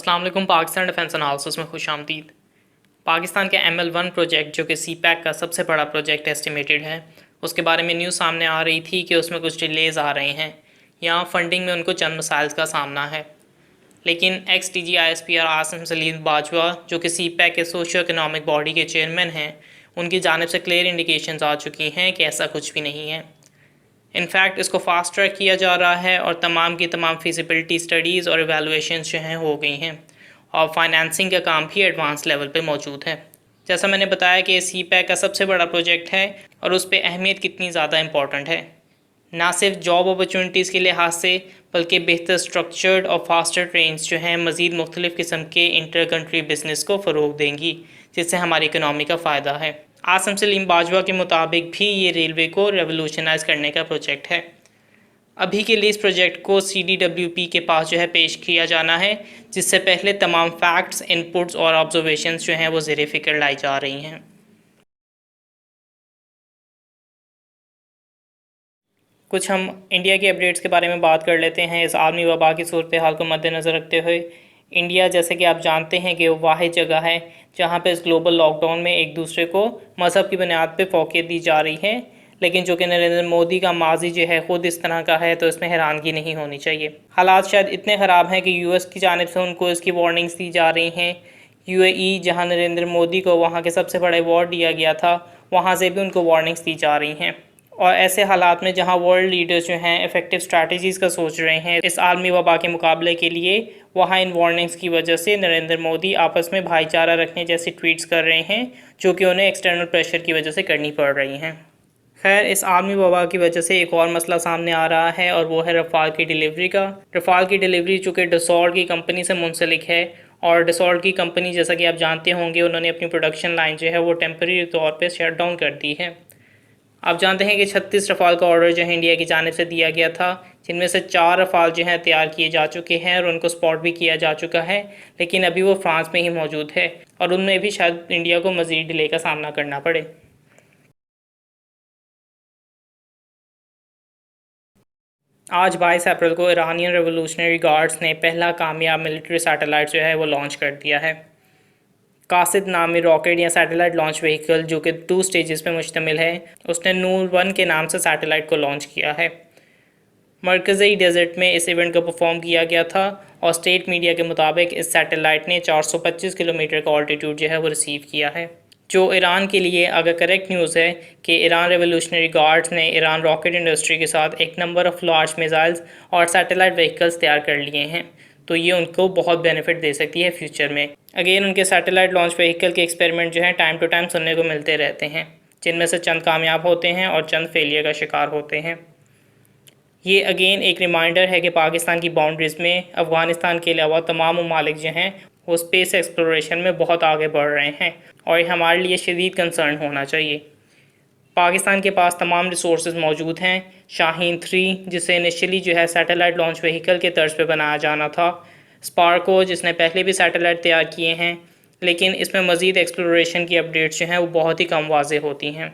अस्सलाम वालेकुम। Pakistan defence analysis में खुशामदीद। पाकिस्तान के ML1 प्रोजेक्ट जो कि CPAC का सबसे बड़ा प्रोजेक्ट एस्टिमेटेड है, उसके बारे में न्यूज़ सामने आ रही थी कि उसमें कुछ डिलेज़ आ रहे हैं। यहाँ फंडिंग में उनको चंद मसाइल का सामना है, लेकिन XDG ISPR आसिम सलीम बाजवा जो कि CPAC के सोशो इकनॉमिक बॉडी के चेयरमैन हैं, उनकी जानिब से क्लियर इंडिकेशंस आ चुकी हैं कि ऐसा कुछ भी नहीं है। इनफैक्ट इसको फास्ट ट्रैक किया जा रहा है और तमाम की तमाम फिजिबिलिटी स्टडीज़ और एवेलुएशंस जो हैं हो गई हैं और फाइनेंसिंग का काम भी एडवांस लेवल पे मौजूद है। जैसा मैंने बताया कि CPAC का सबसे बड़ा प्रोजेक्ट है और उस पर अहमियत कितनी ज़्यादा इम्पॉर्टेंट है, ना सिर्फ जॉब अपॉर्चुनिटीज़ के लिहाज से बल्कि बेहतर स्ट्रक्चर्ड और फास्टर ट्रेन्स जो हैं मज़ीद मुख्तलिफ़ किस्म के इंटर कंट्री बिजनेस को फ़रोग देंगी, जिससे हमारी इकनॉमी का फ़ायदा है। आसिम सलीम बाजवा के मुताबिक भी ये रेलवे को रेवोल्यूशनाइज़ करने का प्रोजेक्ट है। अभी के लिए इस प्रोजेक्ट को CDWP के पास जो है पेश किया जाना है, जिससे पहले तमाम फैक्ट्स, इनपुट्स और ऑब्जर्वेशंस जो हैं वो ज़ेर फ़िक्र लाई जा रही हैं। कुछ हम इंडिया के अपडेट्स के बारे में बात कर लेते हैं। इस आलमी वबा की सूरत हाल को मद्देनज़र रखते हुए इंडिया, जैसे कि आप जानते हैं कि वो वाहिद जगह है जहाँ पे इस ग्लोबल लॉकडाउन में एक दूसरे को मज़हब की बुनियाद पे फ़ौक़ियत दी जा रही है, लेकिन जो कि नरेंद्र मोदी का माजी जो है ख़ुद इस तरह का है, तो इसमें हैरानगी नहीं होनी चाहिए। हालात शायद इतने ख़राब हैं कि US की जानिब से उनको इसकी वार्निंग्स दी जा रही हैं। UAE, जहाँ नरेंद्र मोदी को वहाँ के सबसे बड़ा अवार्ड दिया गया था, वहाँ से भी उनको वार्निंग्स दी जा रही हैं। और ऐसे हालात में जहां वर्ल्ड लीडर्स जो हैं इफ़ेक्टिव स्ट्रैटेजीज़ का सोच रहे हैं इस आलमी वबा के मुकाबले के लिए, वहां इन वार्निंग्स की वजह से नरेंद्र मोदी आपस में भाईचारा रखने जैसी ट्वीट्स कर रहे हैं, जो कि उन्हें एक्सटर्नल प्रेशर की वजह से करनी पड़ रही हैं। खैर, इस आलमी वबा की वजह से एक और मसला सामने आ रहा है और वो है रफ़ाल की डिलीवरी का। रफ़ाल की डिलीवरी चूँकि डसॉल्ट की कंपनी से मुंसलिक है और डसॉल्ट की कंपनी, जैसा कि आप जानते होंगे, उन्होंने अपनी प्रोडक्शन लाइन जो है वो टेम्परेरी तौर पर शट डाउन कर दी है। आप जानते हैं कि 36 रफ़ाल का ऑर्डर जो है इंडिया की जानिब से दिया गया था, जिनमें से 4 रफ़ाल जो हैं तैयार किए जा चुके हैं और उनको स्पॉट भी किया जा चुका है, लेकिन अभी वो फ्रांस में ही मौजूद है और उनमें भी शायद इंडिया को मज़ीद डिले का सामना करना पड़े। आज 22 अप्रैल को ईरानियन रेवोल्यूशनरी गार्ड्स ने पहला कामयाब मिलिट्री सैटेलाइट जो है वो लॉन्च कर दिया है। कासिद नामी रॉकेट या सैटेलाइट लॉन्च व्हीकल, जो कि 2 स्टेजेस पे मुश्तमिल है, उसने नूर 1 के नाम से सैटेलाइट को लॉन्च किया है। मरकज़ी डेजर्ट में इस इवेंट को परफॉर्म किया गया था और स्टेट मीडिया के मुताबिक इस सैटेलाइट ने 425 किलोमीटर का ऑल्टीट्यूड जो है वो रिसीव किया है, जो ईरान के लिए अगर करेक्ट न्यूज़ है कि ईरान रेवोल्यूशनरी गार्ड्स ने ईरान रॉकेट इंडस्ट्री के साथ एक नंबर ऑफ़ लार्ज मिसाइल्स और सैटेलाइट व्हीकल्स तैयार कर लिए हैं, तो ये उनको बहुत बेनिफिट दे सकती है फ्यूचर में। अगेन, उनके सैटेलाइट लॉन्च व्हीकल के एक्सपेरिमेंट जो हैं टाइम टू टाइम सुनने को मिलते रहते हैं, जिनमें से चंद कामयाब होते हैं और चंद फेलियर का शिकार होते हैं। ये अगेन एक रिमाइंडर है कि पाकिस्तान की बाउंड्रीज़ में अफ़गानिस्तान के अलावा तमाम ममालिक जो हैं वो स्पेस एक्सप्लोरेशन में बहुत आगे बढ़ रहे हैं और ये हमारे लिए शदीद कंसर्न होना चाहिए। पाकिस्तान के पास तमाम रिसोर्सेज मौजूद हैं। शाहीन 3, जिसे इनिशियली जो है सैटेलाइट लॉन्च व्हीकल के तर्ज पे बनाया जाना था, स्पार्को, जिसने पहले भी सैटेलाइट तैयार किए हैं, लेकिन इसमें मज़ीद एक्सप्लोरेशन की अपडेट्स जो हैं वो बहुत ही कम वाज़ेह होती हैं।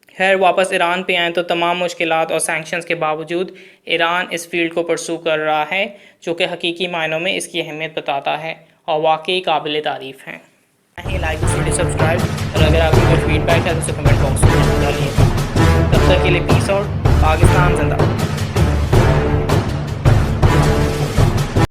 खैर, वापस ईरान पे आएँ तो तमाम मुश्किलात और सैंक्शंस के बावजूद ईरान इस फील्ड को परसू कर रहा है, जो कि हकीकी मायनों में इसकी अहमियत बताता है और वाकई काबिल तारीफ़ है। लाइक, सब्सक्राइब, और अगर आपकी कोई फीडबैक है तो उसे कमेंट बॉक्स में डालिए। तब तक के लिए पीस आउट। पाकिस्तान जिंदाबाद।